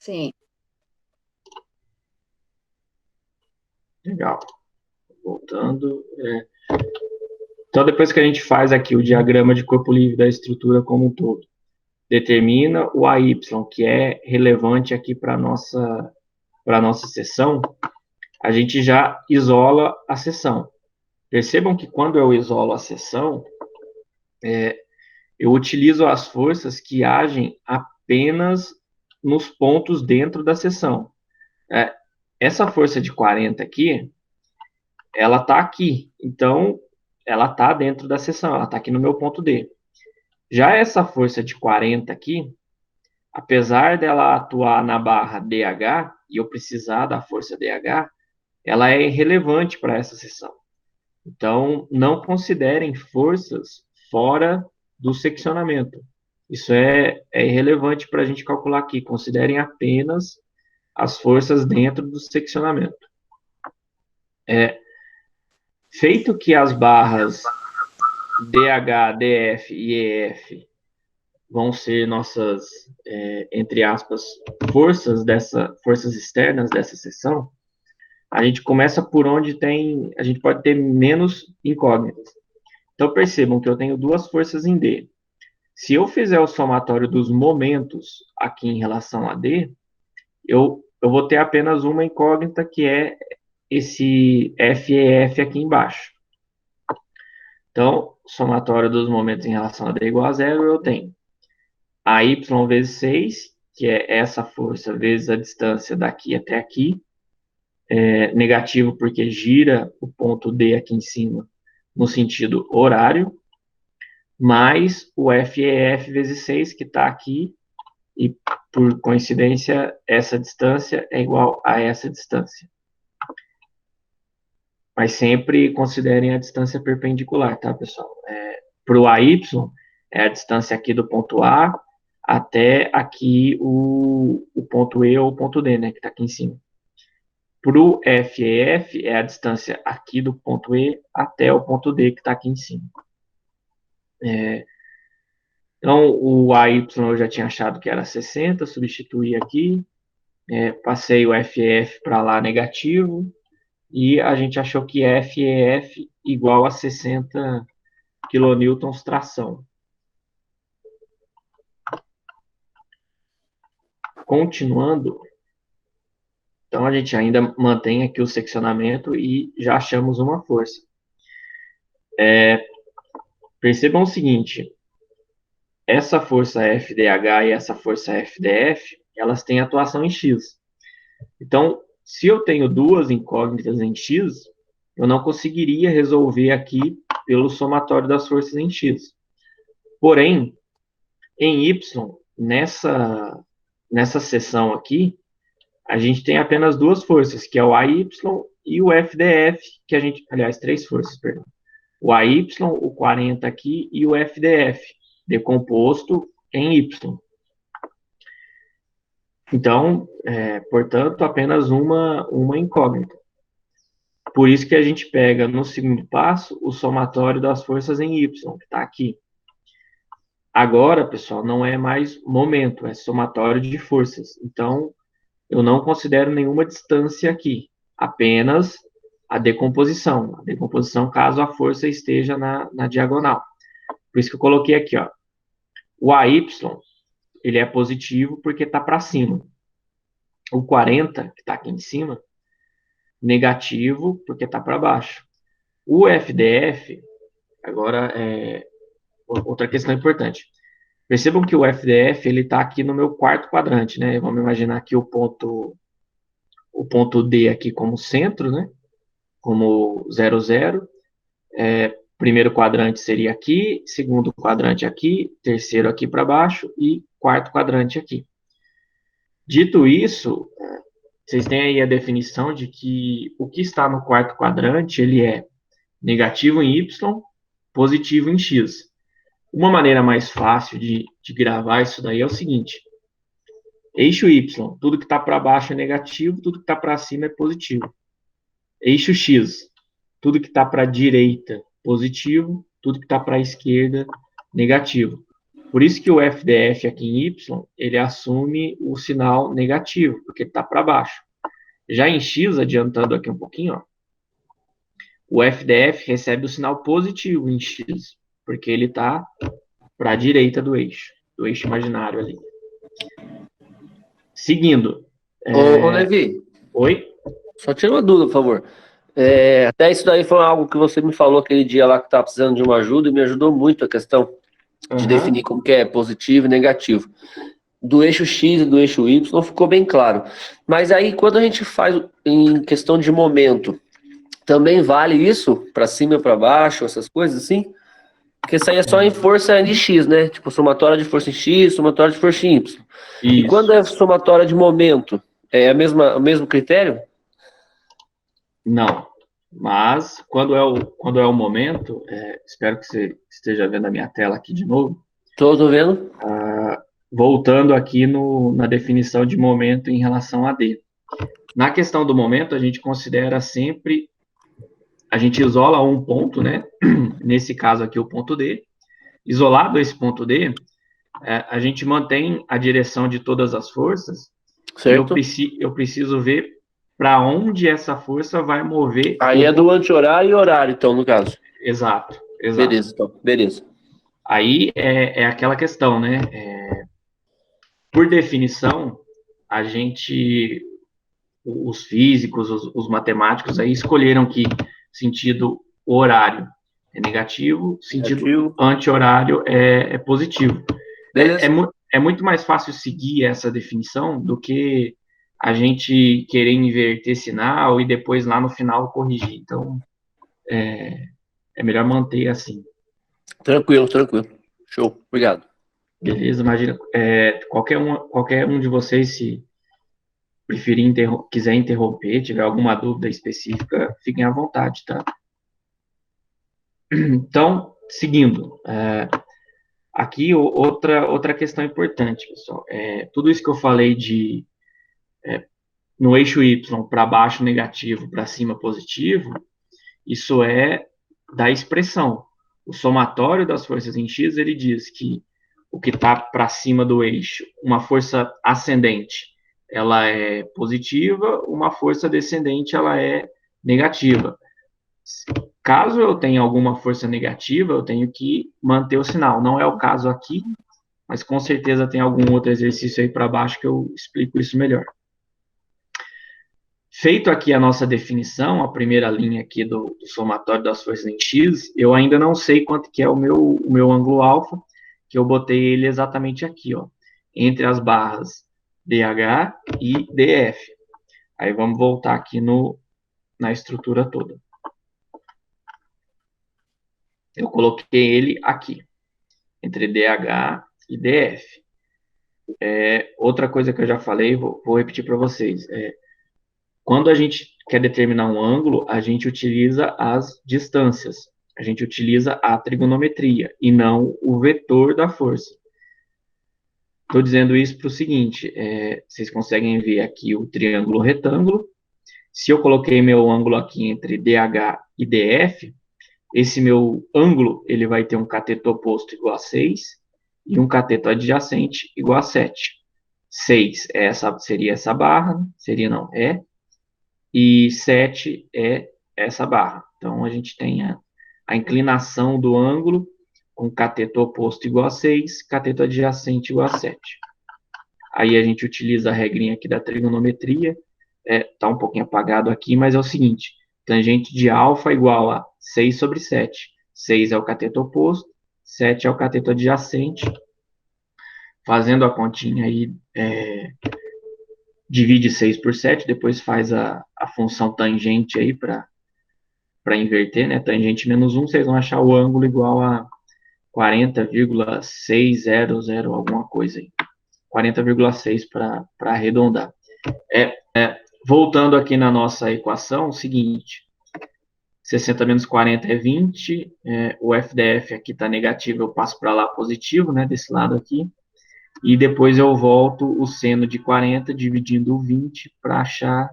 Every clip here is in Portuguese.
Sim. Legal. Voltando. Então, depois que a gente faz aqui o diagrama de corpo livre da estrutura como um todo, determina o AY, que é relevante aqui para a nossa seção, a gente já isola a seção. Percebam que quando eu isolo a seção, eu utilizo as forças que agem apenas nos pontos dentro da seção. É, essa força de 40 aqui, ela está aqui. Então, ela está dentro da seção, ela está aqui no meu ponto D. Já essa força de 40 aqui, apesar dela atuar na barra DH, e eu precisar da força DH, ela é irrelevante para essa seção. Então, não considerem forças fora do seccionamento. Isso é irrelevante para a gente calcular aqui. Considerem apenas as forças dentro do seccionamento. Feito que as barras DH, DF e EF vão ser nossas, entre aspas, forças externas dessa seção, a gente começa por onde a gente pode ter menos incógnitas. Então percebam que eu tenho duas forças em D. Se eu fizer o somatório dos momentos aqui em relação a D, eu vou ter apenas uma incógnita, que é esse FEF aqui embaixo. Então, somatório dos momentos em relação a D igual a zero, eu tenho a y vezes 6, que é essa força vezes a distância daqui até aqui, negativo porque gira o ponto D aqui em cima no sentido horário, mais o FEF vezes 6, que está aqui, e por coincidência, essa distância é igual a essa distância. Mas sempre considerem a distância perpendicular, tá, pessoal? Para o AY, é a distância aqui do ponto A até aqui o ponto E ou o ponto D, né, que está aqui em cima. Para o FEF, é a distância aqui do ponto E até o ponto D, que está aqui em cima. Então, o AY eu já tinha achado que era 60, substituí aqui, passei o FEF para lá negativo, e a gente achou que FEF igual a 60 quilonewtons tração. Continuando, então a gente ainda mantém aqui o seccionamento e já achamos uma força. Percebam o seguinte, essa força FDH e essa força FDF, elas têm atuação em X. Então, se eu tenho duas incógnitas em X, eu não conseguiria resolver aqui pelo somatório das forças em X. Porém, em Y, nessa seção aqui, a gente tem apenas duas forças, que é o AY e o FDF, que a gente, aliás, três forças, perdão. O AY, o 40 aqui e o FDF, decomposto em Y. Então, portanto, apenas uma incógnita. Por isso que a gente pega no segundo passo o somatório das forças em Y, que está aqui. Agora, pessoal, não é mais momento, é somatório de forças. Então, eu não considero nenhuma distância aqui, apenas a decomposição. A decomposição caso a força esteja na diagonal. Por isso que eu coloquei aqui, ó. O AY, ele é positivo porque está para cima. O 40, que está aqui em cima, negativo porque está para baixo. O FDF, agora, outra questão importante. Percebam que o FDF ele está aqui no meu quarto quadrante, né? Vamos imaginar aqui o ponto D aqui como centro, né? Como 0, 0. Primeiro quadrante seria aqui, segundo quadrante aqui, terceiro aqui para baixo e quarto quadrante aqui. Dito isso, vocês têm aí a definição de que o que está no quarto quadrante ele é negativo em Y, positivo em X. Uma maneira mais fácil de gravar isso daí é o seguinte: eixo Y, tudo que está para baixo é negativo, tudo que está para cima é positivo. Eixo X, tudo que está para a direita, positivo, tudo que está para a esquerda, negativo. Por isso que o FDF aqui em Y, ele assume o sinal negativo, porque ele está para baixo. Já em X, adiantando aqui um pouquinho, ó, o FDF recebe o sinal positivo em X, porque ele está para a direita do eixo imaginário ali. Seguindo. Ô, Levi, Oi? só tira uma dúvida, por favor. Até isso daí foi algo que você me falou aquele dia lá que estava precisando de uma ajuda e me ajudou muito a questão de definir como que é positivo e negativo. Do eixo X e do eixo Y ficou bem claro. Mas aí, quando a gente faz em questão de momento, também vale isso? Para cima e para baixo, essas coisas assim? Porque isso aí é só em força de X, né? Tipo, somatória de força em X, somatória de força em Y. E quando Isso. é somatória de momento, é o mesmo critério? Não. Mas, quando é o momento, espero que você esteja vendo a minha tela aqui de novo. Tô vendo. Voltando aqui na definição de momento em relação a D. Na questão do momento, a gente considera sempre, a gente isola um ponto, né? Nesse caso aqui, o ponto D. Isolado esse ponto D, a gente mantém a direção de todas as forças e Certo? eu preciso ver para onde essa força vai mover Aí o é do ponto. anti-horário e horário, então, no caso. Exato, exato. Beleza, então. Beleza. Aí é aquela questão, né? Por definição, a gente, os físicos, os matemáticos aí escolheram que sentido horário é negativo, sentido Negativo. anti-horário é positivo. É, é, Beleza. é muito mais fácil seguir essa definição do que a gente querer inverter sinal e depois lá no final corrigir. Então, é melhor manter assim. Tranquilo, tranquilo. Show. Obrigado. Beleza? Imagina, qualquer um de vocês, se preferir quiser interromper, tiver alguma dúvida específica, fiquem à vontade, tá? Então, seguindo, aqui outra questão importante, pessoal. Tudo isso que eu falei de no eixo Y para baixo negativo, para cima positivo, isso é da expressão. O somatório das forças em X, ele diz que o que está para cima do eixo, uma força ascendente, ela é positiva, uma força descendente, ela é negativa. Caso eu tenha alguma força negativa, eu tenho que manter o sinal. Não é o caso aqui, mas com certeza tem algum outro exercício aí para baixo que eu explico isso melhor. Feito aqui a nossa definição, a primeira linha aqui do somatório das forças em X, eu ainda não sei quanto que é o meu ângulo alfa, que eu botei ele exatamente aqui, ó, entre as barras DH e DF. Aí vamos voltar aqui na estrutura toda. Eu coloquei ele aqui, entre DH e DF. Outra coisa que eu já falei, vou repetir para vocês. Quando a gente quer determinar um ângulo, a gente utiliza as distâncias. A gente utiliza a trigonometria e não o vetor da força. Estou dizendo isso para o seguinte: vocês conseguem ver aqui o triângulo retângulo. Se eu coloquei meu ângulo aqui entre DH e DF, esse meu ângulo ele vai ter um cateto oposto igual a 6 e um cateto adjacente igual a 7. 6 seria essa barra, seria não, e 7 é essa barra. Então, a gente tem a inclinação do ângulo com cateto oposto igual a 6, cateto adjacente igual a 7. Aí a gente utiliza a regrinha aqui da trigonometria, tá um pouquinho apagado aqui, mas é o seguinte, tangente de alfa igual a 6 sobre 7. 6 é o cateto oposto, 7 é o cateto adjacente. Fazendo a continha aí, divide 6 por 7, depois faz a função tangente aí para inverter, né? Tangente menos 1, vocês vão achar o ângulo igual a 40,600, alguma coisa aí. 40,6 para arredondar. Voltando aqui na nossa equação, o seguinte, 60 menos 40 é 20, o FDF aqui está negativo, eu passo para lá positivo, né, desse lado aqui, e depois eu volto o seno de 40 dividindo o 20 para achar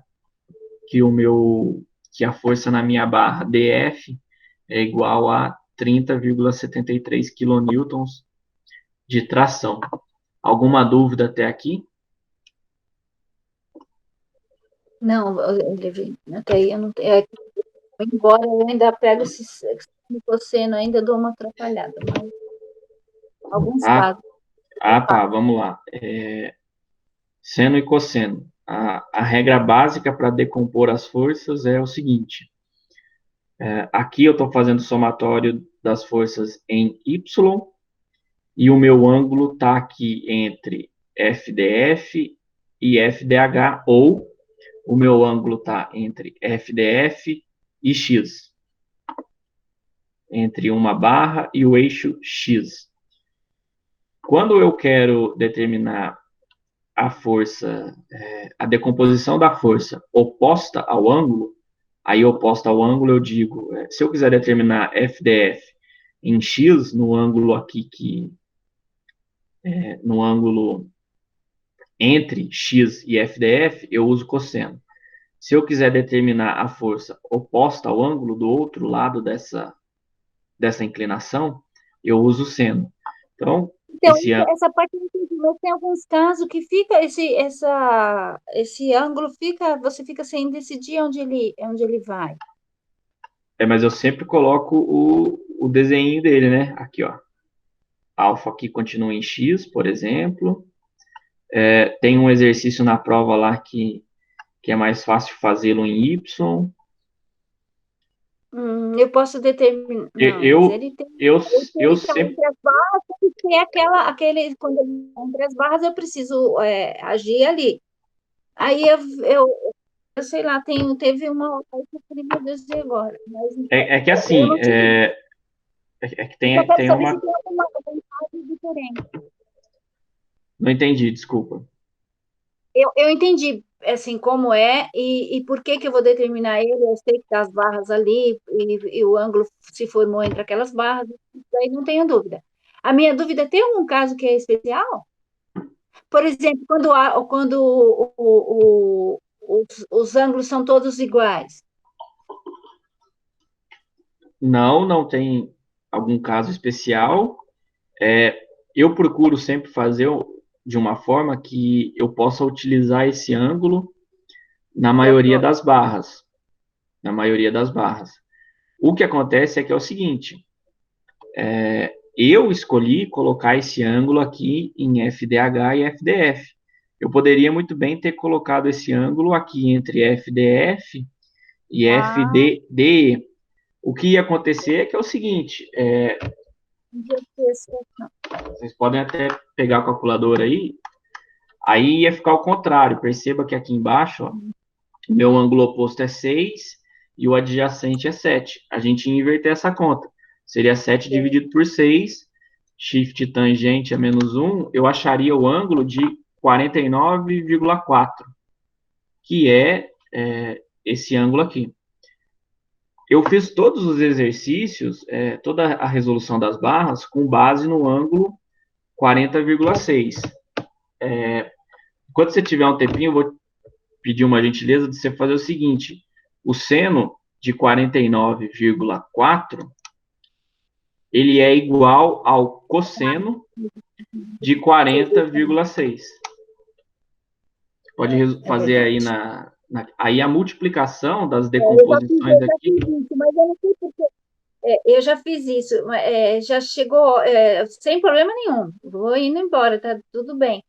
que a força na minha barra DF é igual a 30,73 kN de tração. Alguma dúvida até aqui? Não, Levi, até aí eu não tenho. Embora eu ainda pego esse cosseno, ainda dou uma atrapalhada, mas alguns casos. Tá, vamos lá. Seno e cosseno. A regra básica para decompor as forças é o seguinte: aqui eu estou fazendo somatório das forças em Y e o meu ângulo está aqui entre FDF e FDH, ou o meu ângulo está entre FDF e X, entre uma barra e o eixo X. Quando eu quero determinar a força, a decomposição da força oposta ao ângulo, aí oposta ao ângulo eu digo, se eu quiser determinar FDF em X, no ângulo aqui no ângulo entre X e FDF, eu uso cosseno. Se eu quiser determinar a força oposta ao ângulo do outro lado dessa inclinação, eu uso seno. Então, Então, essa parte eu entendi, mas tem alguns casos que fica esse ângulo fica, você fica sem decidir onde ele vai. Mas eu sempre coloco o desenho dele, né? Aqui, ó. Alfa aqui continua em X, por exemplo. Tem um exercício na prova lá que é mais fácil fazê-lo em Y. Eu posso determinar. Não, mas ele tem. Eu Ele tá sempre. entre as barras, tem quando ele tá entre as barras, eu preciso agir ali. Aí eu sei lá, teve uma hora que eu falei, meu Deus, e agora? Mas É que eu assim, não tive. que Eu só quero tem saber se uma. tem alguma vantagem diferente. Não entendi, desculpa. Eu entendi, assim, como é e por que eu vou determinar ele. Eu sei que tá as barras ali e o ângulo se formou entre aquelas barras, daí não tenho dúvida. A minha dúvida, tem algum caso que é especial? Por exemplo, quando os ângulos são todos iguais. Não tem algum caso especial. Eu procuro sempre fazer de uma forma que eu possa utilizar esse ângulo na maioria das barras. Na maioria das barras. O que acontece é que é o seguinte: eu escolhi colocar esse ângulo aqui em FDH e FDF. Eu poderia muito bem ter colocado esse ângulo aqui entre FDF e FDE. O que ia acontecer é que é o seguinte: vocês podem até pegar a calculadora aí ia ficar ao contrário. Perceba que aqui embaixo, ó, meu ângulo oposto é 6 e o adjacente é 7. A gente ia inverter essa conta. Seria 7 dividido por 6, shift tangente a menos 1, eu acharia o ângulo de 49,4, que é esse ângulo aqui. Eu fiz todos os exercícios, toda a resolução das barras, com base no ângulo 40,6. Quando você tiver um tempinho, eu vou pedir uma gentileza de você fazer o seguinte: o seno de 49,4 ele é igual ao cosseno de 40,6. Pode fazer aí aí a multiplicação das decomposições aqui. Mas eu não sei porque. Eu já fiz isso, já chegou sem problema nenhum. Vou indo embora, tá tudo bem.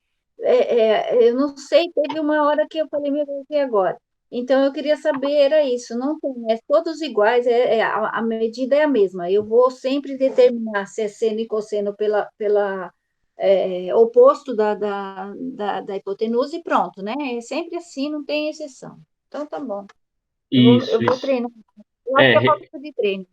Eu não sei, teve uma hora que eu falei, meu Deus, e agora? Então eu queria saber, era isso, não tem, todos iguais, a medida é a mesma. Eu vou sempre determinar se é seno e cosseno pela oposto da hipotenusa e pronto, né? É sempre assim, não tem exceção. Então tá bom. Eu vou Isso. treinar. Eu acho que é falta de treino.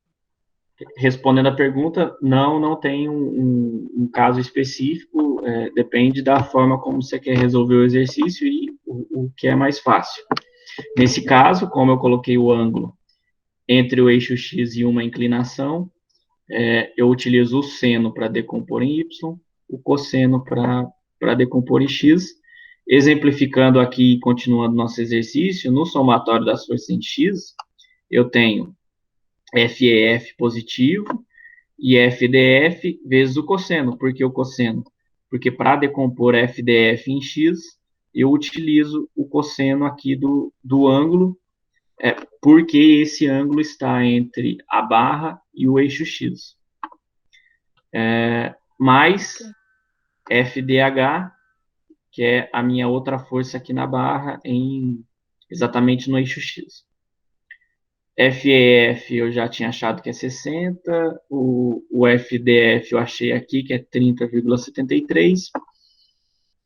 Respondendo a pergunta, não tem um caso específico, depende da forma como você quer resolver o exercício e o que é mais fácil. Nesse caso, como eu coloquei o ângulo entre o eixo X e uma inclinação, eu utilizo o seno para decompor em Y, o cosseno para decompor em X. Exemplificando aqui, continuando nosso exercício, no somatório das forças em X, eu tenho FEF positivo e FDF vezes o cosseno. Por que o cosseno? Porque para decompor FDF em X, eu utilizo o cosseno aqui do ângulo, porque esse ângulo está entre a barra e o eixo X. Mais FDH, que é a minha outra força aqui na barra, exatamente no eixo X. FEF eu já tinha achado que é 60, o FDF eu achei aqui que é 30,73,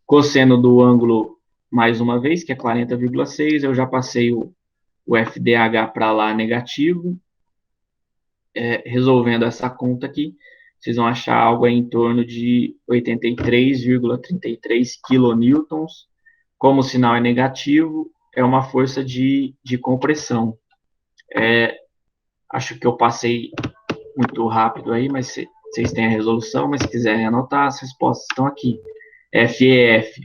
cosseno do ângulo, mais uma vez, que é 40,6, eu já passei o FDH para lá negativo, resolvendo essa conta aqui, vocês vão achar algo aí em torno de 83,33 kilonewtons. Como o sinal é negativo, é uma força de compressão. Acho que eu passei muito rápido aí, mas vocês têm a resolução, mas se quiserem anotar, as respostas estão aqui. FEF,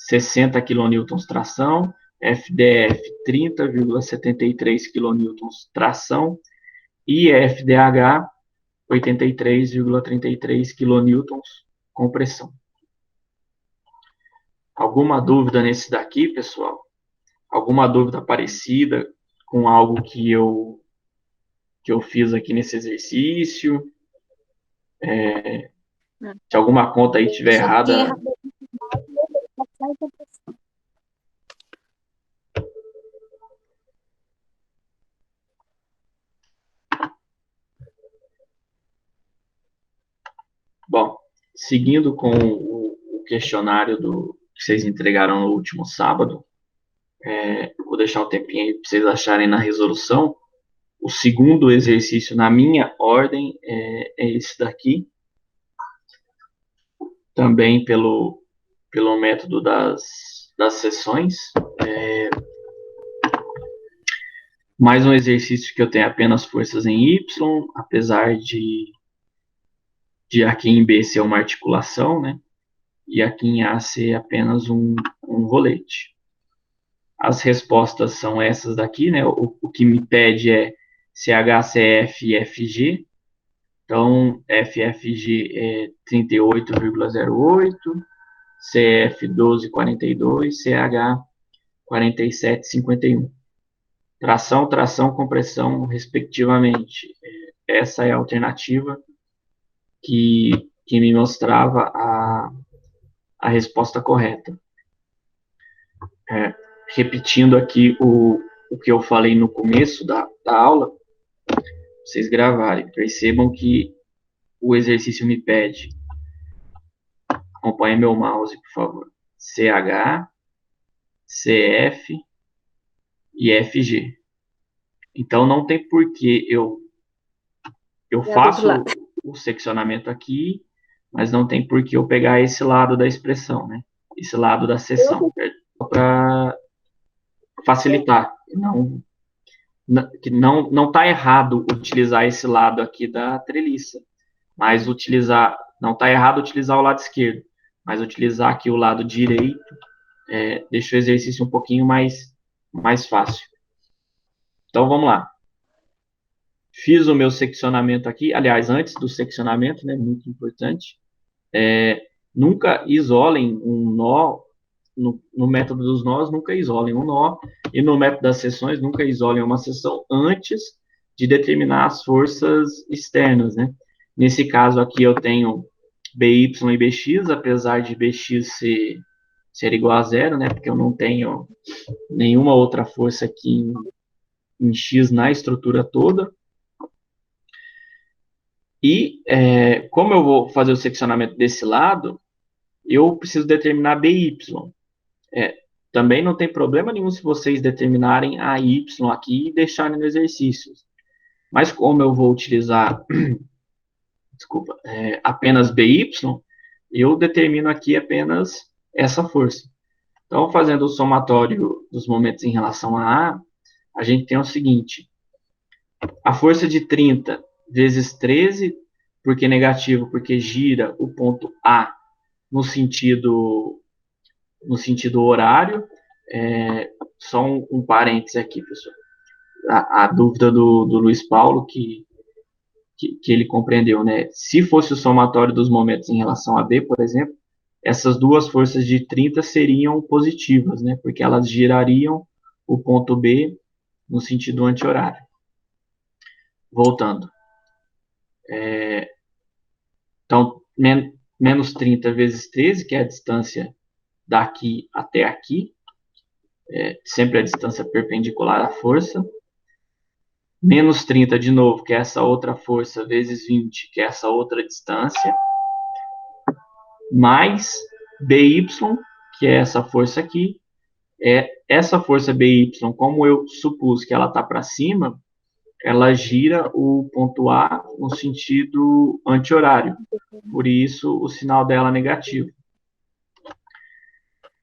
60 kilonewtons tração, FDF, 30,73 kilonewtons tração, e FDH, 83,33 kilonewtons compressão. Alguma dúvida nesse daqui, pessoal? Alguma dúvida parecida com algo que eu fiz aqui nesse exercício? Se alguma conta aí estiver errada... Bom, seguindo com o questionário que vocês entregaram no último sábado, vou deixar um tempinho aí para vocês acharem na resolução. O segundo exercício na minha ordem é esse daqui, também pelo método das seções. Mais um exercício que eu tenho apenas forças em Y, apesar de aqui em B ser uma articulação, né? E aqui em A ser apenas um rolete. As respostas são essas daqui, né? O que me pede é CHCF e FG. Então, FFG é 38,08, CF 12,42, CH 47,51. Tração, tração, compressão, respectivamente. Essa é a alternativa que me mostrava a resposta correta. Repetindo aqui o que eu falei no começo da aula, vocês gravarem, percebam que o exercício me pede, acompanhe meu mouse, por favor, CH, CF e FG. Então, não tem por que eu faço o seccionamento aqui, mas não tem por que eu pegar esse lado da expressão, né? Esse lado da seção, para facilitar. Não está errado utilizar esse lado aqui da treliça, mas não está errado utilizar o lado esquerdo, mas utilizar aqui o lado direito deixa o exercício um pouquinho mais fácil. Então, vamos lá. Fiz o meu seccionamento aqui, aliás, antes do seccionamento, né, muito importante, nunca isolem um nó, no método dos nós, nunca isolem um nó, e no método das seções, nunca isolem uma seção antes de determinar as forças externas, né? Nesse caso aqui eu tenho BY e BX, apesar de BX ser igual a zero, né? Porque eu não tenho nenhuma outra força aqui em X na estrutura toda. E como eu vou fazer o seccionamento desse lado, eu preciso determinar BY. Também não tem problema nenhum se vocês determinarem a Y aqui e deixarem no exercício. Mas como eu vou utilizar, apenas BY, eu determino aqui apenas essa força. Então, fazendo o somatório dos momentos em relação a A gente tem o seguinte, a força de 30 vezes 13, porque negativo, porque gira o ponto A no sentido horário. Só um parênteses aqui, pessoal. A dúvida do Luiz Paulo, que que ele compreendeu, né? Se fosse o somatório dos momentos em relação a B, por exemplo, essas duas forças de 30 seriam positivas, né? Porque elas girariam o ponto B no sentido anti-horário. Voltando. Então, menos 30 vezes 13, que é a distância daqui até aqui, sempre a distância perpendicular à força. Menos 30 de novo, que é essa outra força, vezes 20, que é essa outra distância. Mais BY, que é essa força aqui. Essa força BY, como eu supus que ela está para cima, ela gira o ponto A no sentido anti-horário. Por isso, o sinal dela é negativo.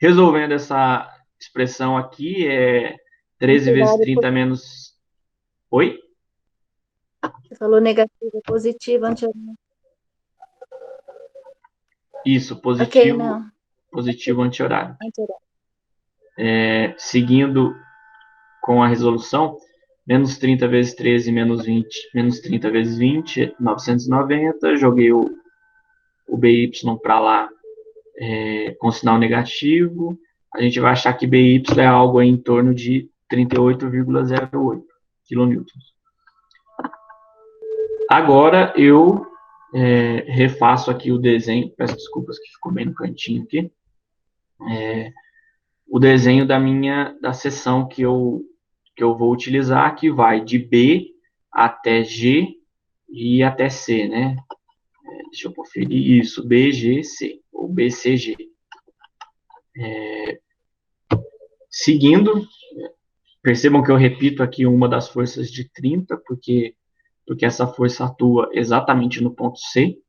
Resolvendo essa expressão aqui, 13 vezes 30 menos... Oi? Você falou negativo, positivo, anti-horário. Isso, Ok, não. positivo anti-horário. Anti-horário. Seguindo com a resolução, menos 30 vezes 13 menos 20, menos 30 vezes 20, 990. Joguei o BY para lá com sinal negativo. A gente vai achar que BY é algo em torno de 38,08 kN. Agora eu refaço aqui o desenho, peço desculpas que ficou bem no cantinho aqui. O desenho da seção que eu vou utilizar, que vai de B até G e até C, né? Deixa eu conferir isso, BGC, ou BCG. Seguindo, percebam que eu repito aqui uma das forças de 30, porque essa força atua exatamente no ponto C.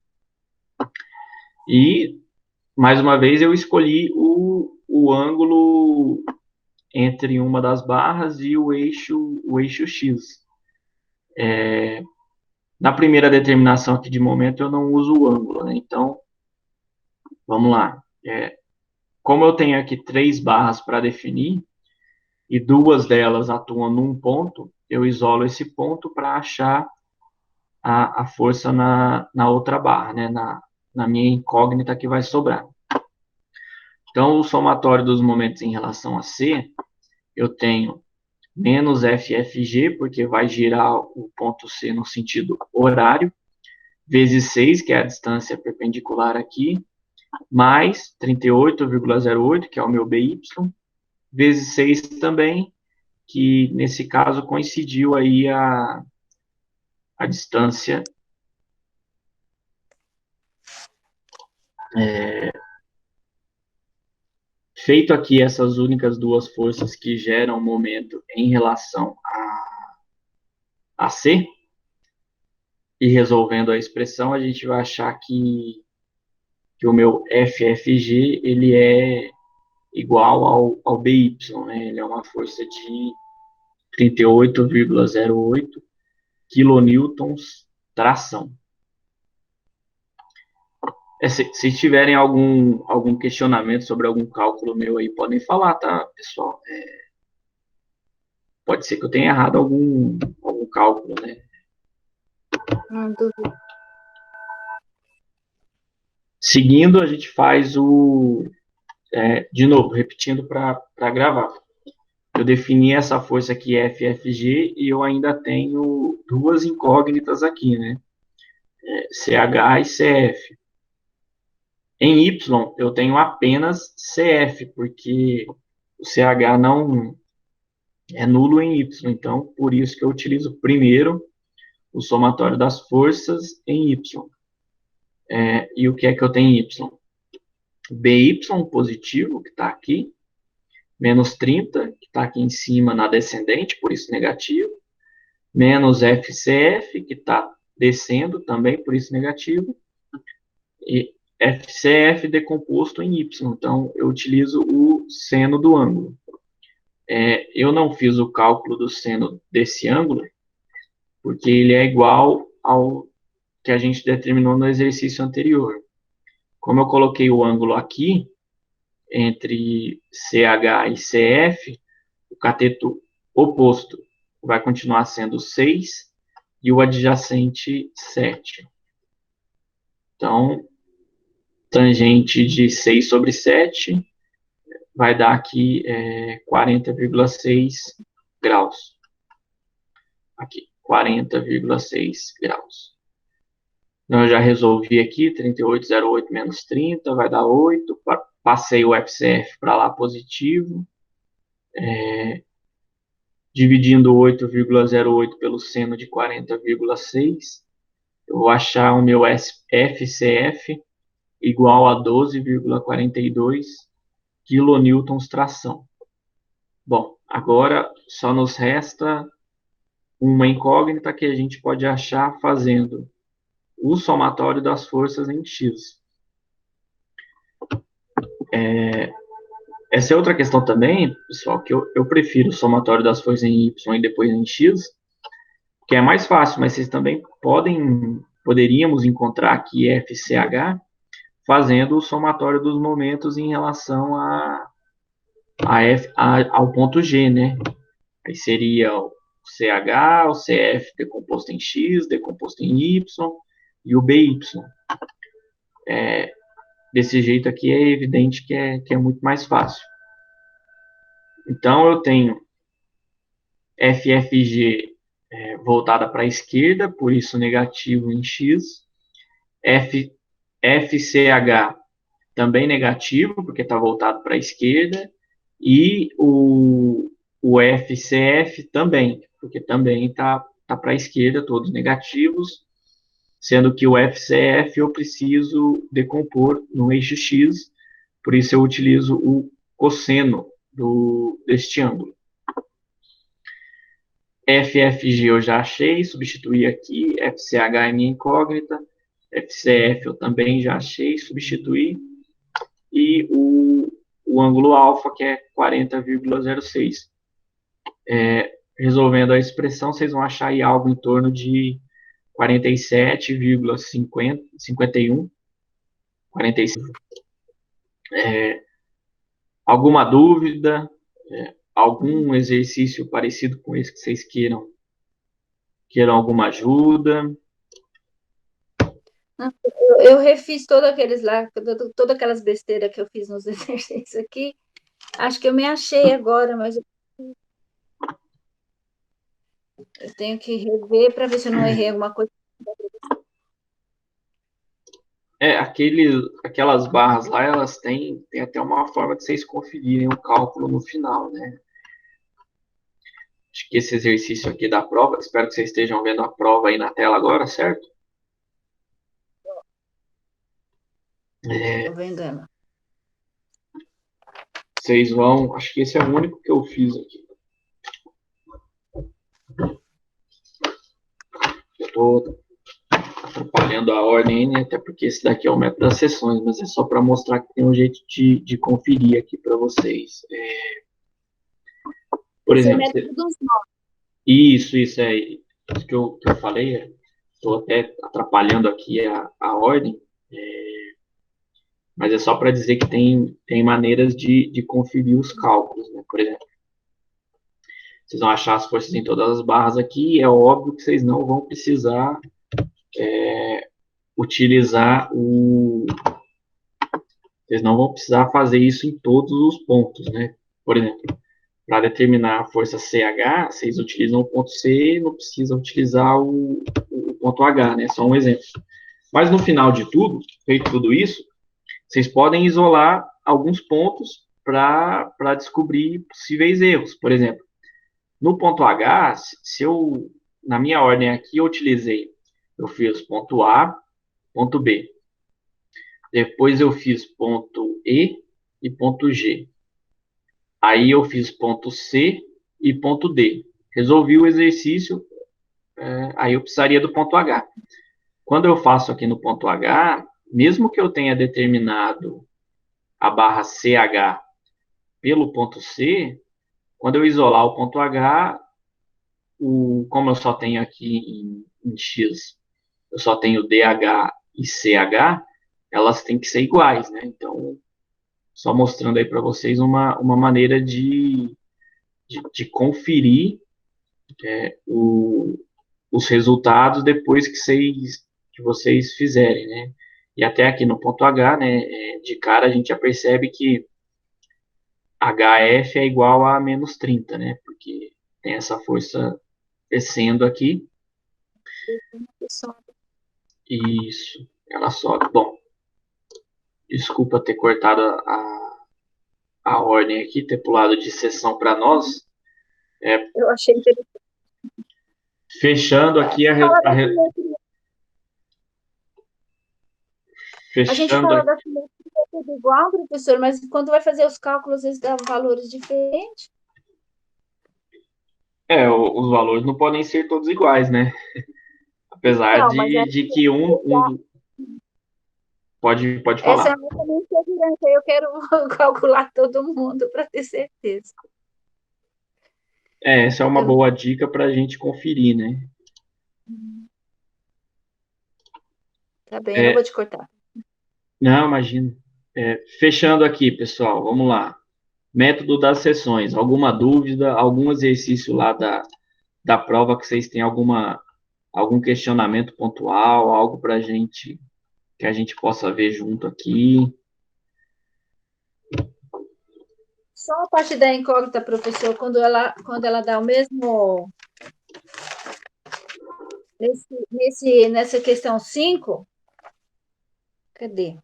E, mais uma vez, eu escolhi o ângulo entre uma das barras e o eixo X. Na primeira determinação aqui de momento, eu não uso o ângulo, né? Então, vamos lá. Como eu tenho aqui 3 barras para definir, e 2 delas atuam num ponto, eu isolo esse ponto para achar a força na outra barra, né? Na minha incógnita que vai sobrar. Então, o somatório dos momentos em relação a C, eu tenho menos FFG, porque vai girar o ponto C no sentido horário, vezes 6, que é a distância perpendicular aqui, mais 38,08, que é o meu BY, vezes 6 também, que nesse caso coincidiu aí a distância feito aqui essas únicas duas forças que geram momento em relação a C, e resolvendo a expressão, a gente vai achar que o meu FFG ele é igual ao BY, né? Ele é uma força de 38,08 kilonewtons tração. Se tiverem algum questionamento sobre algum cálculo meu aí, podem falar, tá, pessoal? Pode ser que eu tenha errado algum cálculo, né? Não duvido. Seguindo, a gente faz de novo, repetindo para gravar. Eu defini essa força aqui, FFG, e eu ainda tenho 2 incógnitas aqui, né? CH e CF. Em Y, eu tenho apenas CF, porque o CH não é nulo em Y. Então, por isso que eu utilizo primeiro o somatório das forças em Y. E o que é que eu tenho em Y? BY positivo, que está aqui, menos 30, que está aqui em cima na descendente, por isso negativo, menos FCF, que está descendo também, por isso negativo, e FCF decomposto em Y. Então, eu utilizo o seno do ângulo. Eu não fiz o cálculo do seno desse ângulo, porque ele é igual ao que a gente determinou no exercício anterior. Como eu coloquei o ângulo aqui, entre CH e CF, o cateto oposto vai continuar sendo 6, e o adjacente 7. Então, tangente de 6 sobre 7 vai dar aqui 40,6 graus. Aqui, 40,6 graus. Então, eu já resolvi aqui, 38,08 menos 30, vai dar 8. Passei o FCF para lá positivo. Dividindo 8,08 pelo seno de 40,6, eu vou achar o meu FCF igual a 12,42 quilonewtons tração. Bom, agora só nos resta uma incógnita que a gente pode achar fazendo o somatório das forças em X. Essa é outra questão também, pessoal, que eu prefiro o somatório das forças em Y e depois em X, que é mais fácil, mas vocês também poderíamos encontrar aqui FCH fazendo o somatório dos momentos em relação ao ponto G, né? Aí seria o CH, o CF decomposto em X, decomposto em Y e o BY. Desse jeito aqui é evidente que é muito mais fácil. Então, eu tenho FFG voltada para a esquerda, por isso negativo em X. FCH também negativo, porque está voltado para a esquerda. E o FCF também, porque também está para a esquerda, todos negativos. Sendo que o FCF eu preciso decompor no eixo X, por isso eu utilizo o cosseno deste ângulo. FFG eu já achei, substituí aqui, FCH é minha incógnita, FCF eu também já achei, substituí, e o ângulo alfa, que é 40,06. Resolvendo a expressão, vocês vão achar aí algo em torno de 47,51, 45. Alguma dúvida? Algum exercício parecido com esse que vocês queiram alguma ajuda? Eu refiz todas aquelas besteiras que eu fiz nos exercícios aqui. Acho que eu me achei agora, mas eu tenho que rever para ver se eu não errei alguma coisa. Aquelas barras lá, elas têm até uma forma de vocês conferirem o cálculo no final, né? Acho que esse exercício aqui da prova, espero que vocês estejam vendo a prova aí na tela agora, certo? Estou vendo ela. Vocês vão, acho que esse é o único que eu fiz aqui. Eu estou atrapalhando a ordem, até porque esse daqui é o método das sessões, mas é só para mostrar que tem um jeito de conferir aqui para vocês. Por Esse exemplo, é o método dos nós. isso é isso que eu falei. Estou até atrapalhando aqui a ordem, mas é só para dizer que tem maneiras de conferir os cálculos, né? Por exemplo, vocês vão achar as forças em todas as barras aqui, é óbvio que vocês não vão precisar utilizar vocês não vão precisar fazer isso em todos os pontos, né? Por exemplo, para determinar a força CH, vocês utilizam o ponto C, não precisam utilizar o ponto H, né? Só um exemplo. Mas no final de tudo, feito tudo isso, vocês podem isolar alguns pontos para descobrir possíveis erros. Por exemplo, no ponto H, na minha ordem aqui, eu fiz ponto A, ponto B. Depois eu fiz ponto E e ponto G. Aí eu fiz ponto C e ponto D. Resolvi o exercício, aí eu precisaria do ponto H. Quando eu faço aqui no ponto H, mesmo que eu tenha determinado a barra CH pelo ponto C, quando eu isolar o ponto H, como eu só tenho aqui em X, eu só tenho DH e CH, elas têm que ser iguais, né? Então, só mostrando aí para vocês uma maneira de conferir o os resultados depois que vocês fizerem, né? E até aqui no ponto H, né, de cara a gente já percebe que HF é igual a menos 30, né? Porque tem essa força descendo aqui. Isso, ela sobe. Bom, desculpa ter cortado a ordem aqui, ter pulado de sessão para nós. Eu achei interessante. Fechando aqui A gente fechando fala aqui. da simetria tudo igual, professor, mas quando vai fazer os cálculos, às vezes dá valores diferentes. Os valores não podem ser todos iguais, né? Apesar Então, mas de que pode essa é falar. a minha insegurança. Eu quero calcular todo mundo para ter certeza. Essa é uma boa dica para a gente conferir, né? Tá bem, eu não É, vou te cortar. não, imagina. Fechando aqui, pessoal, vamos lá. Método das sessões. Alguma dúvida, algum exercício lá da prova que vocês têm algum questionamento pontual, algo para gente que a gente possa ver junto aqui? Só a parte da incógnita, professor, quando ela dá o mesmo. Nessa questão 5, cadê?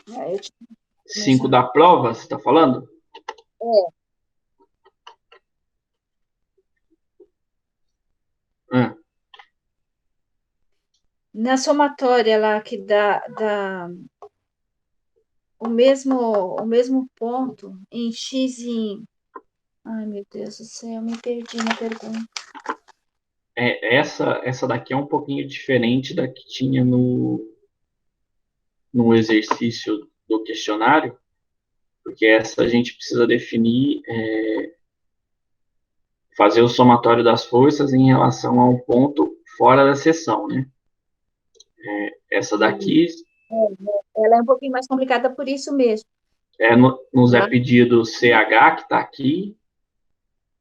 Eu tinha 5 começado. da prova, você está falando? É, Ah, na somatória lá que dá o mesmo ponto em x em. Ai, meu Deus do céu, me perdi na pergunta. essa daqui é um pouquinho diferente da que tinha no exercício do questionário, porque essa a gente precisa definir, fazer o somatório das forças em relação a um ponto fora da seção, né? Essa daqui Ela é um pouquinho mais complicada por isso mesmo. nos é Lá, pedido CH, que está aqui,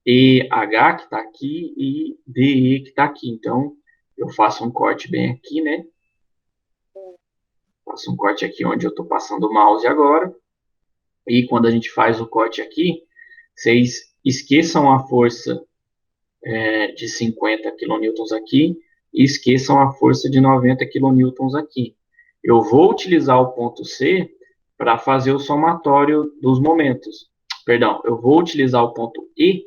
EH, que está aqui, e DE, que está aqui. Então, eu faço um corte bem aqui, né? Faço um corte aqui onde eu estou passando o mouse agora. E quando a gente faz o corte aqui, vocês esqueçam a força de 50 quilonewtons aqui e esqueçam a força de 90 quilonewtons aqui. Eu vou utilizar o ponto C para fazer o somatório dos momentos. Perdão, eu vou utilizar o ponto E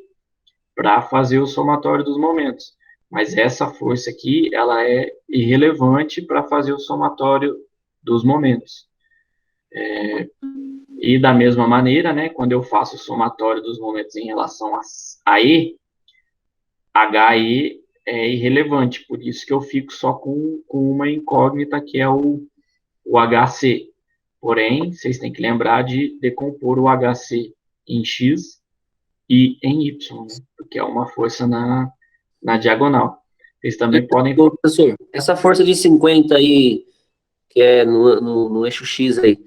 para fazer o somatório dos momentos. Mas essa força aqui, ela é irrelevante para fazer o somatório dos momentos. E da mesma maneira, né, quando eu faço o somatório dos momentos em relação a E, HE é irrelevante, por isso que eu fico só com uma incógnita, que é o HC. Porém, vocês têm que lembrar de decompor o HC em X e em Y, né? Porque é uma força na diagonal. Vocês também podem. Ô, professor, essa força de 50 aí, que é no eixo X aí,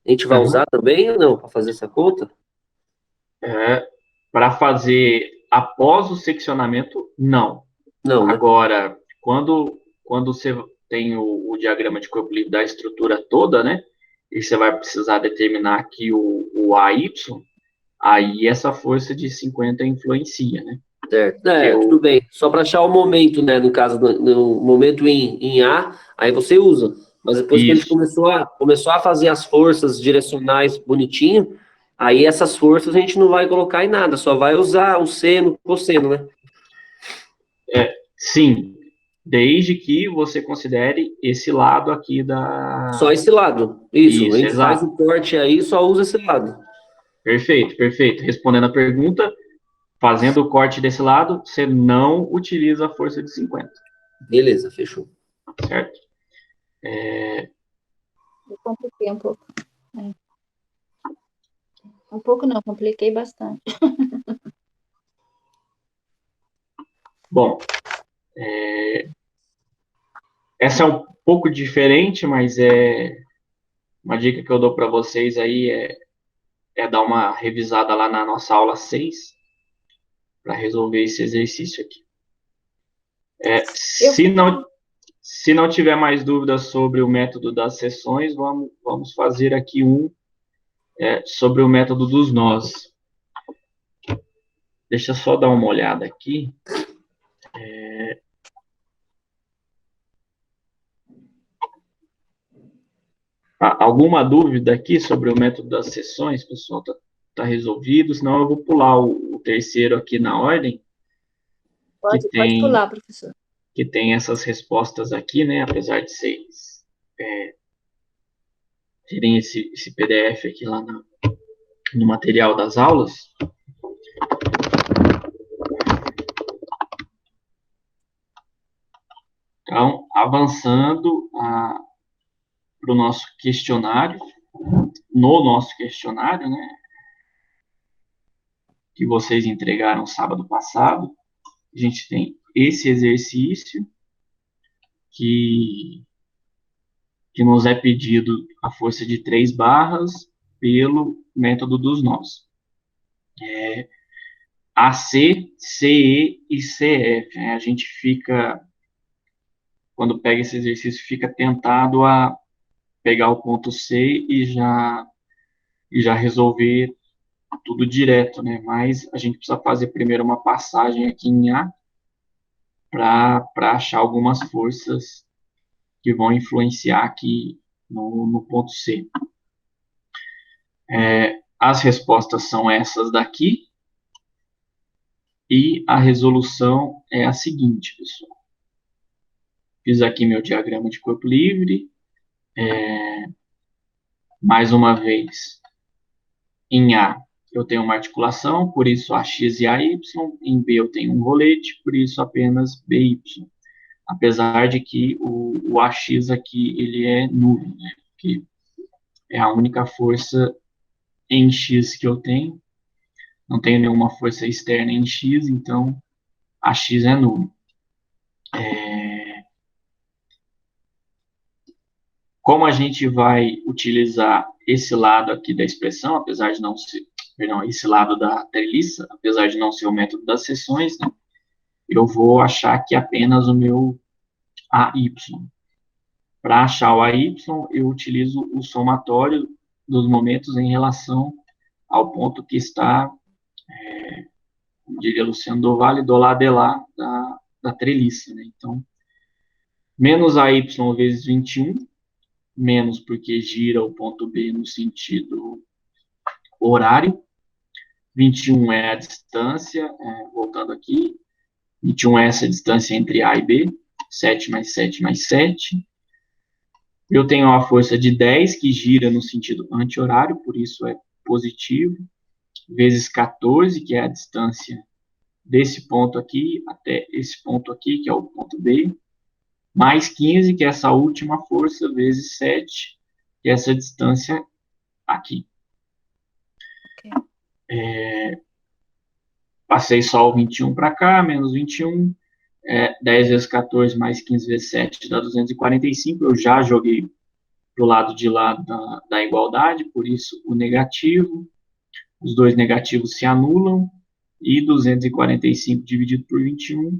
a gente vai Uhum. usar também ou não, para fazer essa conta? Para fazer após o seccionamento, não. Não, né? Agora, quando você tem o diagrama de corpo livre da estrutura toda, né? E você vai precisar determinar aqui o AY, aí essa força de 50 influencia, né? Certo. Que Tudo bem. Só para achar o momento, né? No caso, no momento em A, aí você usa. Mas depois que a gente isso, começou a fazer as forças direcionais bonitinho, aí essas forças a gente não vai colocar em nada, só vai usar o seno, cosseno, né? sim, desde que você considere esse lado aqui Só esse lado. Isso. A Isso, gente faz exato. o corte aí, só usa esse lado. Perfeito, perfeito. Respondendo a pergunta, fazendo o corte desse lado, você não utiliza a força de 50, Beleza, fechou. certo? eu compliquei um pouco. É. Um pouco não, compliquei bastante. Bom, essa é um pouco diferente, mas uma dica que eu dou para vocês aí é dar uma revisada lá na nossa aula 6 para resolver esse exercício aqui. Se não tiver mais dúvidas sobre o método das seções, vamos fazer aqui sobre o método dos nós. Deixa eu só dar uma olhada aqui. Alguma dúvida aqui sobre o método das seções, pessoal? Tá resolvido? Senão eu vou pular o terceiro aqui na ordem, Pode pular, professor. que tem essas respostas aqui, né? Apesar de vocês terem esse PDF aqui lá no material das aulas. Então, avançando para o nosso questionário, no nosso questionário, né? Que vocês entregaram sábado passado, a gente tem esse exercício que nos é pedido a força de 3 barras pelo método dos nós. AC, CE e CF. Né? A gente fica, quando pega esse exercício, fica tentado a pegar o ponto C e já resolver tudo direto, né? Mas a gente precisa fazer primeiro uma passagem aqui em A para achar algumas forças que vão influenciar aqui no ponto C. As respostas são essas daqui, e a resolução é a seguinte, pessoal. Fiz aqui meu diagrama de corpo livre. Mais uma vez, em A eu tenho uma articulação, por isso AX e AY. Em B eu tenho um rolete, por isso apenas BY. Apesar de que o AX aqui ele é nulo, né? Porque é a única força em X que eu tenho. Não tenho nenhuma força externa em X, então AX é nulo. Como a gente vai utilizar esse lado aqui da expressão, apesar de não ser, perdão, esse lado da treliça, apesar de não ser o método das seções, né, eu vou achar aqui apenas o meu AY. Para achar o AY, eu utilizo o somatório dos momentos em relação ao ponto que está, como diria Luciano do Vale, do lado de lá da treliça. Né? Então, menos AY vezes 21, menos porque gira o ponto B no sentido horário. 21 é a distância, voltando aqui, 21 é essa distância entre A e B, 7 mais 7 mais 7. Eu tenho uma força de 10 que gira no sentido anti-horário, por isso é positivo, vezes 14, que é a distância desse ponto aqui até esse ponto aqui, que é o ponto B, mais 15, que é essa última força, vezes 7, que é essa distância aqui. Okay. Passei só o 21 para cá, menos 21, 10 vezes 14 mais 15 vezes 7 dá 245, eu já joguei para o lado de lá da igualdade, por isso o negativo, os dois negativos se anulam, e 245 dividido por 21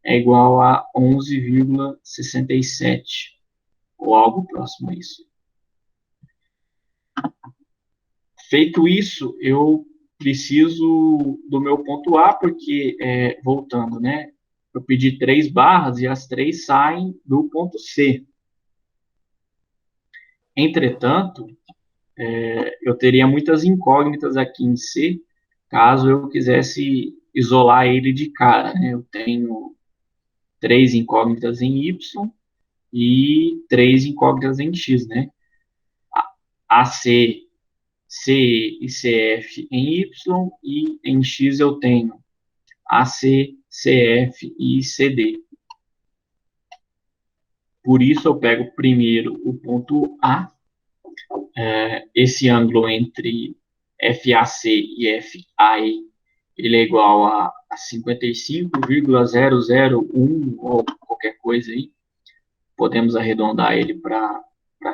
é igual a 11,67, ou algo próximo a isso. Feito isso, eu preciso do meu ponto A, porque, voltando, né, eu pedi 3 barras e as 3 saem do ponto C. Entretanto, eu teria muitas incógnitas aqui em C, caso eu quisesse isolar ele de cara. Né? Eu tenho 3 incógnitas em Y e 3 incógnitas em X. Né? AC, CE e CF em Y, e em X eu tenho AC, CF e CD. Por isso eu pego primeiro o ponto A, esse ângulo entre FAC e FAE, ele é igual a 55,001 ou qualquer coisa aí. Podemos arredondar ele para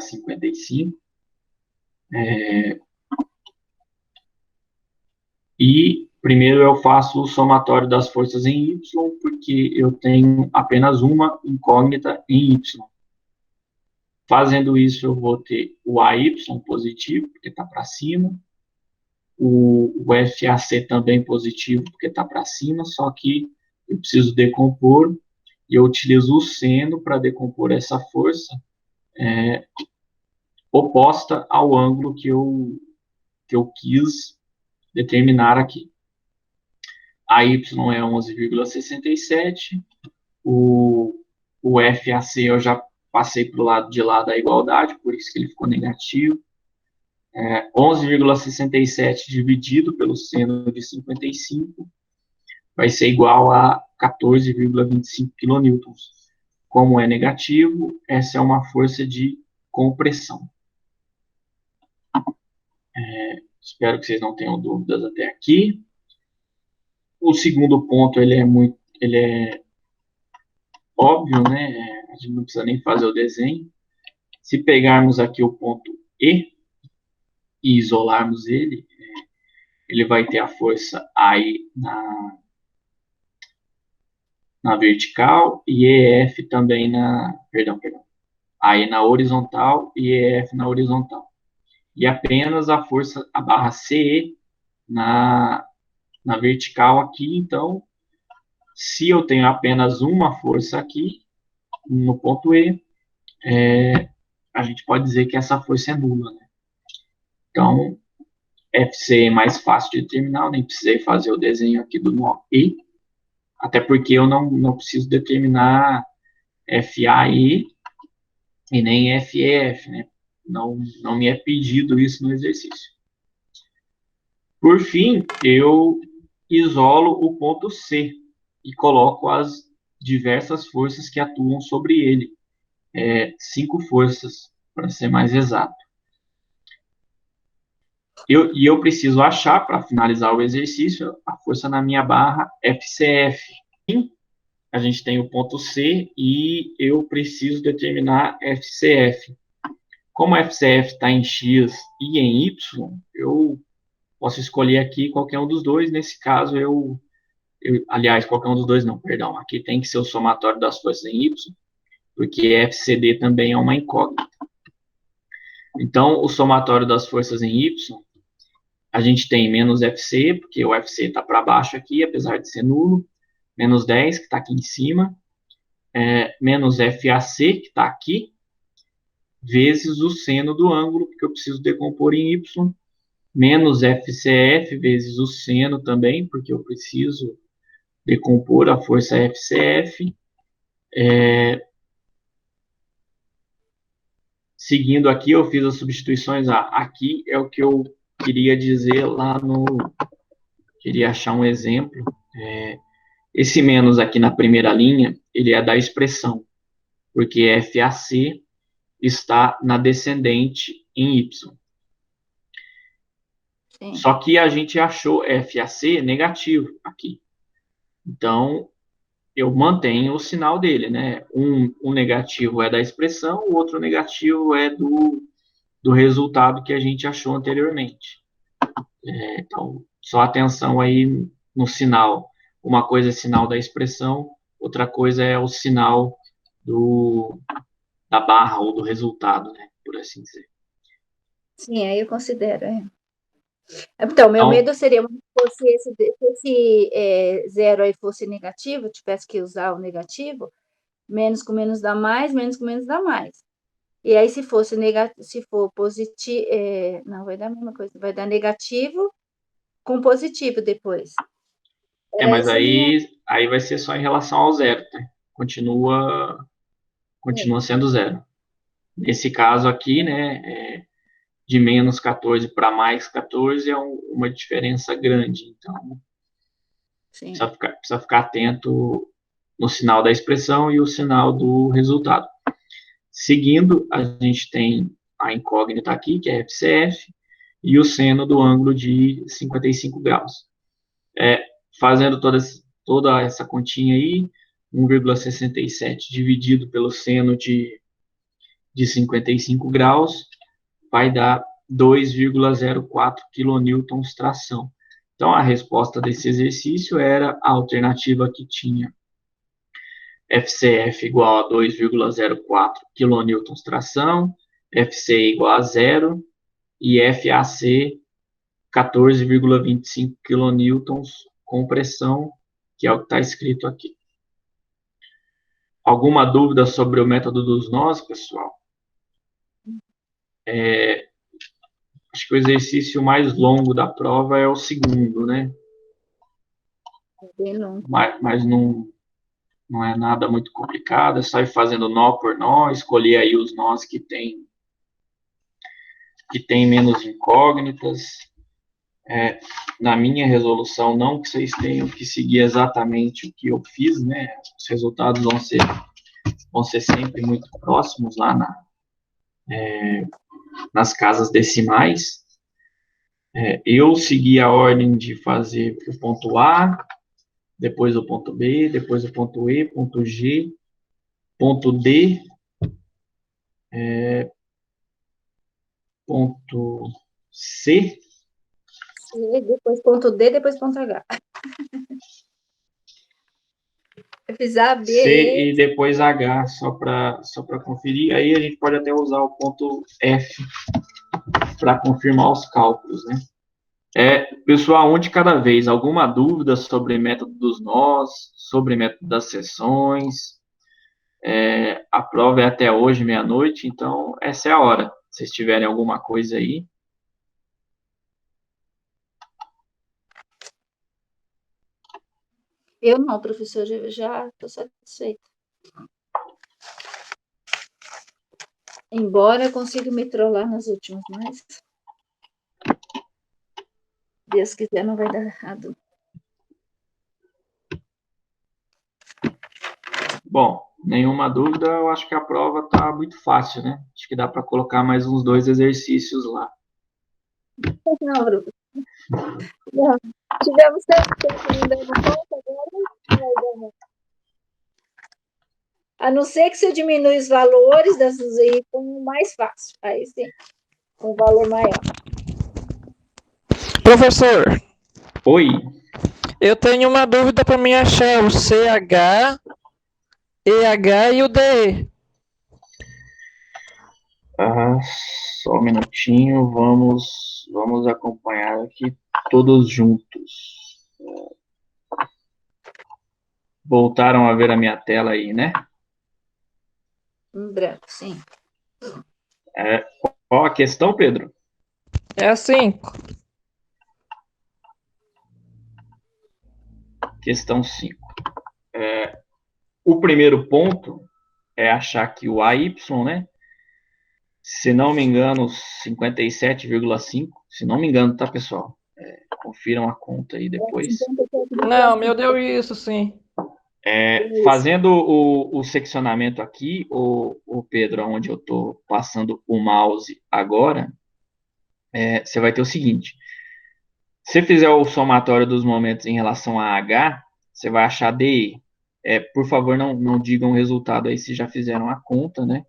55. E Primeiro eu faço o somatório das forças em Y, porque eu tenho apenas uma incógnita em Y. Fazendo isso, eu vou ter o AY positivo, porque está para cima, o FAC também positivo, porque está para cima, só que eu preciso decompor, e eu utilizo o seno para decompor essa força oposta ao ângulo que eu quis determinar aqui. A Y é 11,67, o FAC eu já passei para o lado de lá da igualdade, por isso que ele ficou negativo. 11,67 dividido pelo seno de 55 vai ser igual a 14,25 kN. Como é negativo, essa é uma força de compressão. Espero que vocês não tenham dúvidas até aqui. O segundo ponto, ele é óbvio, né? A gente não precisa nem fazer o desenho. Se pegarmos aqui o ponto E e isolarmos ele, ele vai ter a força aí na vertical e EF também perdão, aí na horizontal e EF na horizontal. E apenas a força, a barra CE na vertical aqui. Então, se eu tenho apenas uma força aqui, no ponto E, a gente pode dizer que essa força é nula, né? Então, FC é mais fácil de determinar, eu nem precisei fazer o desenho aqui do nó E, até porque eu não preciso determinar FAE e nem FEF, né? Não me é pedido isso no exercício. Por fim, eu isolo o ponto C e coloco as diversas forças que atuam sobre ele. 5 forças, para ser mais exato. Eu preciso achar, para finalizar o exercício, a força na minha barra FCF. A gente tem o ponto C e eu preciso determinar FCF. Como a FCF está em X e em Y, eu posso escolher aqui qualquer um dos dois. Nesse caso, aliás, qualquer um dos dois não, perdão. Aqui tem que ser o somatório das forças em Y, porque FCD também é uma incógnita. Então, o somatório das forças em Y, a gente tem menos FC, porque o FC está para baixo aqui, apesar de ser nulo, menos 10, que está aqui em cima, menos FAC, que está aqui, vezes o seno do ângulo, porque eu preciso decompor em Y, menos FCF vezes o seno também, porque eu preciso decompor a força FCF. Seguindo aqui, eu fiz as substituições. Aqui é o que eu queria dizer lá no... Queria achar um exemplo. Esse menos aqui na primeira linha, ele é da expressão, porque FAC está na descendente em Y. Sim. Só que a gente achou FAC negativo aqui. Então, eu mantenho o sinal dele, né? Um negativo é da expressão, o outro negativo é do resultado que a gente achou anteriormente. Então, só atenção aí no sinal. Uma coisa é sinal da expressão, outra coisa é o sinal da barra ou do resultado, né? Por assim dizer. Sim, aí eu considero. Então, meu medo seria se esse zero aí fosse negativo, eu tivesse que usar o negativo, menos com menos dá mais, menos com menos dá mais. E aí, se for positivo, não, vai dar a mesma coisa, vai dar negativo com positivo depois. Mas aí vai ser só em relação ao zero, né? Continua sendo zero. Nesse caso aqui, né, de menos 14 para mais 14 é uma diferença grande. Então, precisa ficar atento no sinal da expressão e o sinal do resultado. Seguindo, a gente tem a incógnita aqui, que é FCF, e o seno do ângulo de 55 graus. Fazendo toda essa continha aí, 1,67 dividido pelo seno de 55 graus, vai dar 2,04 kN tração. Então, a resposta desse exercício era a alternativa que tinha FCF igual a 2,04 kN tração, FC igual a zero e FAC 14,25 kN com pressão, que é o que está escrito aqui. Alguma dúvida sobre o método dos nós, pessoal? Acho que o exercício mais longo da prova é o segundo, né? Bem longo. Mas não é nada muito complicado, é só ir fazendo nó por nó, escolher aí os nós que tem menos incógnitas. Na minha resolução, não que vocês tenham que seguir exatamente o que eu fiz, né? Os resultados vão ser sempre muito próximos lá nas casas decimais. Eu segui a ordem de fazer o ponto A, depois o ponto B, depois o ponto E, ponto G, ponto D, ponto C, Depois ponto D, depois ponto H. Eu fiz A, B, C E. e depois H, só para conferir. Aí a gente pode até usar o ponto F para confirmar os cálculos, né? Pessoal, um de cada vez. Alguma dúvida sobre método dos nós, sobre método das seções? A prova é até hoje, meia-noite, então essa é a hora. Se vocês tiverem alguma coisa aí. Eu não, professor, eu já estou satisfeita. Embora eu consiga me trollar nas últimas, mas Deus quiser não vai dar errado. Bom, nenhuma dúvida, eu acho que a prova está muito fácil, né? Acho que dá para colocar mais uns 2 exercícios lá. Não, professor. Não. Tivemos tanto tempo não dando conta, agora não vai dar não. A não ser que se eu diminui os valores das UZI com mais fácil. Aí sim, com um valor maior. Professor, Oi, eu tenho uma dúvida para me achar o CH, EH e o DE. só um minutinho, vamos acompanhar aqui todos juntos. Voltaram a ver a minha tela aí, né? Em branco, sim. Qual a questão, Pedro? É assim, Questão 5. O primeiro ponto é achar que o AY, né? Se não me engano, 57,5. Se não me engano, tá, pessoal? Confiram a conta aí depois. não, meu deu isso sim. Fazendo o seccionamento aqui, o Pedro, onde eu estou passando o mouse agora, você vai ter o seguinte. Se fizer o somatório dos momentos em relação a H, você vai achar DE. Por favor, não digam o resultado aí se já fizeram a conta, né?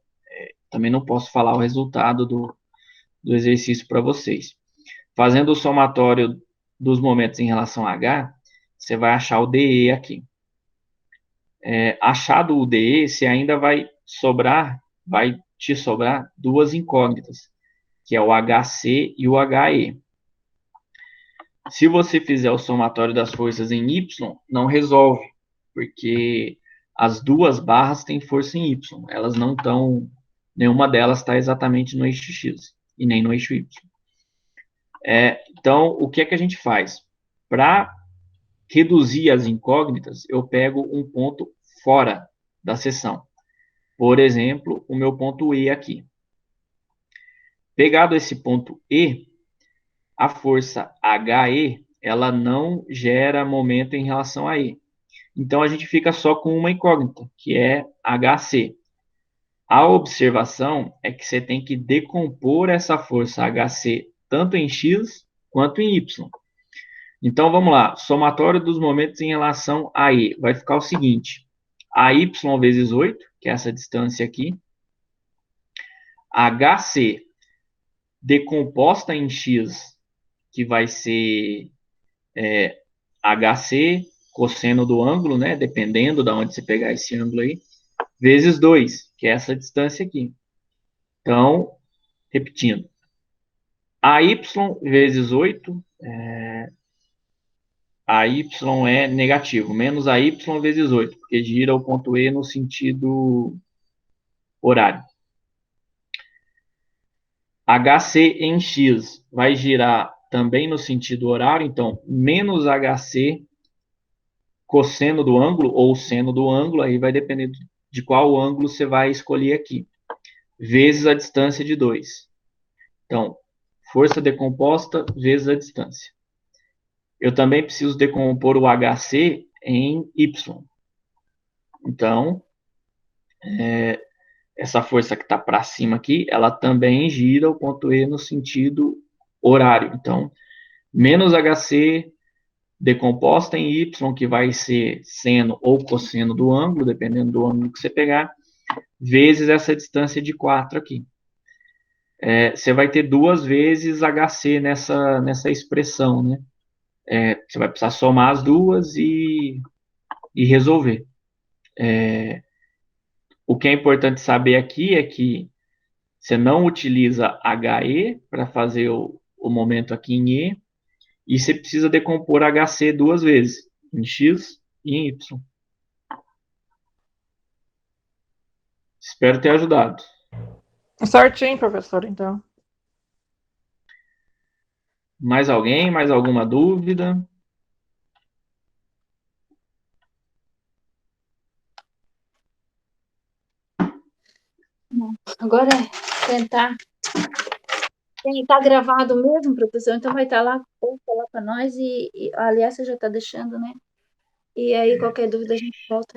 Também não posso falar o resultado do exercício para vocês. Fazendo o somatório dos momentos em relação a H, você vai achar o DE aqui. Achado o DE, você ainda vai te sobrar duas incógnitas, que é o HC e o HE. Se você fizer o somatório das forças em Y, não resolve, porque as duas barras têm força em Y. Elas não estão, nenhuma delas está exatamente no eixo X e nem no eixo Y. Então, o que é que a gente faz? Para reduzir as incógnitas, eu pego um ponto fora da seção. Por exemplo, o meu ponto E aqui. Pegado esse ponto E, a força HE, ela não gera momento em relação a E. Então, a gente fica só com uma incógnita, que é HC. A observação é que você tem que decompor essa força HC tanto em X quanto em Y. Então, vamos lá. Somatório dos momentos em relação a E. Vai ficar o seguinte. AY vezes 8, que é essa distância aqui. HC decomposta em X, que vai ser HC, cosseno do ângulo, né, dependendo de onde você pegar esse ângulo aí, vezes 2, que é essa distância aqui. Então, repetindo, AY vezes 8, AY é negativo, menos AY vezes 8, porque gira o ponto E no sentido horário. HC em X vai girar também no sentido horário, então, menos HC cosseno do ângulo ou seno do ângulo, aí vai depender de qual ângulo você vai escolher aqui, vezes a distância de 2. Então, força decomposta vezes a distância. Eu também preciso decompor o HC em Y. Então, essa força que está para cima aqui, ela também gira o ponto E no sentido horário. Então, menos HC decomposta em Y, que vai ser seno ou cosseno do ângulo, dependendo do ângulo que você pegar, vezes essa distância de 4 aqui. Você vai ter 2 vezes HC nessa expressão, né? Você vai precisar somar as duas e resolver. O que é importante saber aqui é que você não utiliza HE para fazer o momento aqui em E, e você precisa decompor HC 2 vezes, em X e em Y. Espero ter ajudado. Certinho, professor, então. Mais alguém? Mais alguma dúvida? Agora é tentar gravado mesmo, professor, então vai estar lá, falar para nós aliás, você já está deixando, né? E aí, qualquer dúvida, a gente volta.